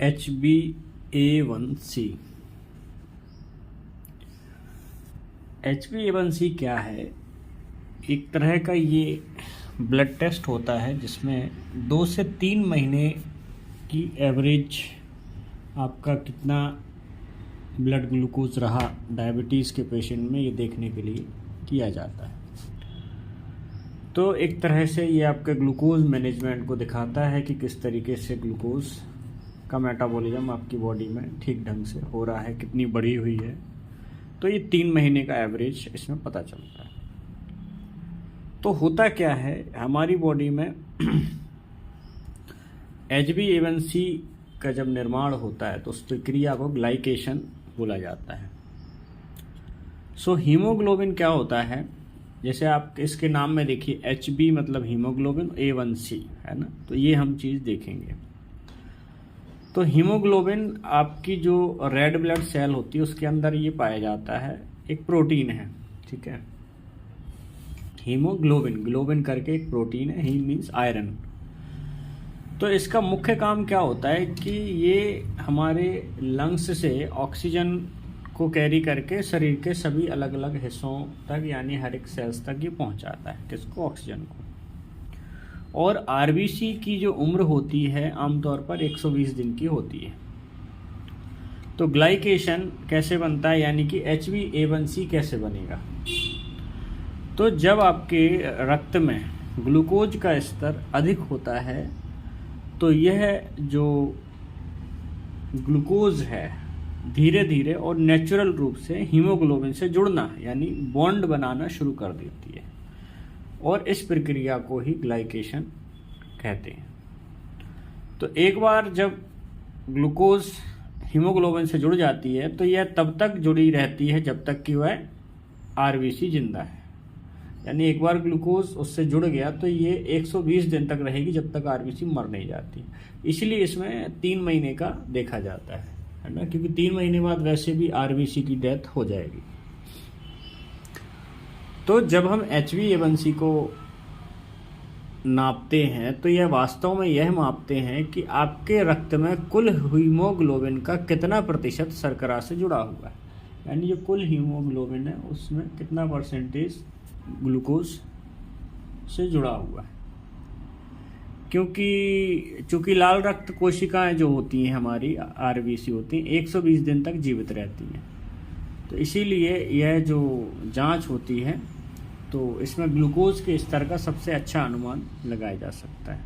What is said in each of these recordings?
HbA1c। HbA1c क्या है? एक तरह का ये ब्लड टेस्ट होता है जिसमें 2 से 3 महीने की एवरेज आपका कितना ब्लड ग्लूकोज रहा डायबिटीज़ के पेशेंट में, ये देखने के लिए किया जाता है। तो एक तरह से ये आपके ग्लूकोज मैनेजमेंट को दिखाता है कि किस तरीके से ग्लूकोज का मेटाबॉलिज्म आपकी बॉडी में ठीक ढंग से हो रहा है, कितनी बढ़ी हुई है। तो ये 3 महीने का एवरेज इसमें पता चलता है। तो होता क्या है हमारी बॉडी में HbA1c का जब निर्माण होता है तो उस प्रक्रिया को ग्लाइकेशन बोला जाता है। सो हीमोग्लोबिन क्या होता है, जैसे आप इसके नाम में देखिए Hb मतलब हीमोग्लोबिन, A1c है ना, तो ये हम चीज़ देखेंगे। तो हीमोग्लोबिन आपकी जो रेड ब्लड सेल होती है उसके अंदर ये पाया जाता है, एक प्रोटीन है, ठीक है। हीमोग्लोबिन, ग्लोबिन करके एक प्रोटीन है, ही मीन्स आयरन। तो इसका मुख्य काम क्या होता है कि ये हमारे लंग्स से ऑक्सीजन को कैरी करके शरीर के सभी अलग अलग हिस्सों तक, यानी हर एक सेल्स तक ये पहुंचाता है, किसको? ऑक्सीजन को। और आरबीसी की जो उम्र होती है आमतौर पर 120 दिन की होती है। तो ग्लाइकेशन कैसे बनता है, यानी कि HbA1c कैसे बनेगा? तो जब आपके रक्त में ग्लूकोज का स्तर अधिक होता है तो यह जो ग्लूकोज है धीरे धीरे और नेचुरल रूप से हीमोग्लोबिन से जुड़ना, यानी बॉन्ड बनाना शुरू कर देती है, और इस प्रक्रिया को ही ग्लाइकेशन कहते हैं। तो एक बार जब ग्लूकोज हीमोग्लोबिन से जुड़ जाती है तो यह तब तक जुड़ी रहती है जब तक कि वह आरबीसी जिंदा है। यानी एक बार ग्लूकोज उससे जुड़ गया तो ये 120 दिन तक रहेगी जब तक आरबीसी मर नहीं जाती। इसलिए इसमें 3 महीने का देखा जाता है ना, क्योंकि 3 महीने बाद वैसे भी आरबीसी की डेथ हो जाएगी। तो जब हम HbA1c को नापते हैं तो यह वास्तव में यह मापते हैं कि आपके रक्त में कुल हीमोग्लोबिन का कितना प्रतिशत शर्करा से जुड़ा हुआ है, यानी जो कुल हीमोग्लोबिन है उसमें कितना परसेंटेज ग्लूकोज से जुड़ा हुआ है। क्योंकि चूंकि लाल रक्त कोशिकाएं जो होती हैं हमारी आरबीसी होती हैं 120 दिन तक जीवित रहती हैं, तो इसीलिए यह जो जांच होती है तो इसमें ग्लूकोज के स्तर का सबसे अच्छा अनुमान लगाया जा सकता है।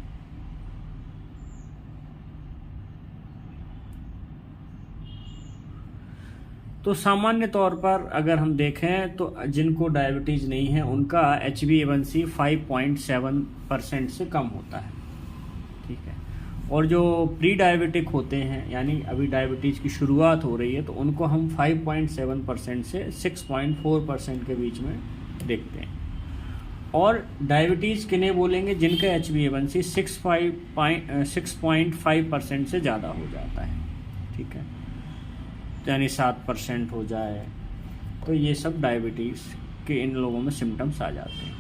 तो सामान्य तौर पर अगर हम देखें तो जिनको डायबिटीज़ नहीं है उनका HbA1c 5.7% से कम होता है, ठीक है। और जो प्री डायबिटिक होते हैं, यानी अभी डायबिटीज़ की शुरुआत हो रही है, तो उनको हम 5.7% से 6.4% के बीच में देखते हैं। और डायबिटीज़ किन्हें बोलेंगे? जिनका HbA1c 6.5% से ज़्यादा हो जाता है, ठीक है, यानी 7% हो जाए, तो ये सब डायबिटीज़ के इन लोगों में सिम्टम्स आ जाते हैं।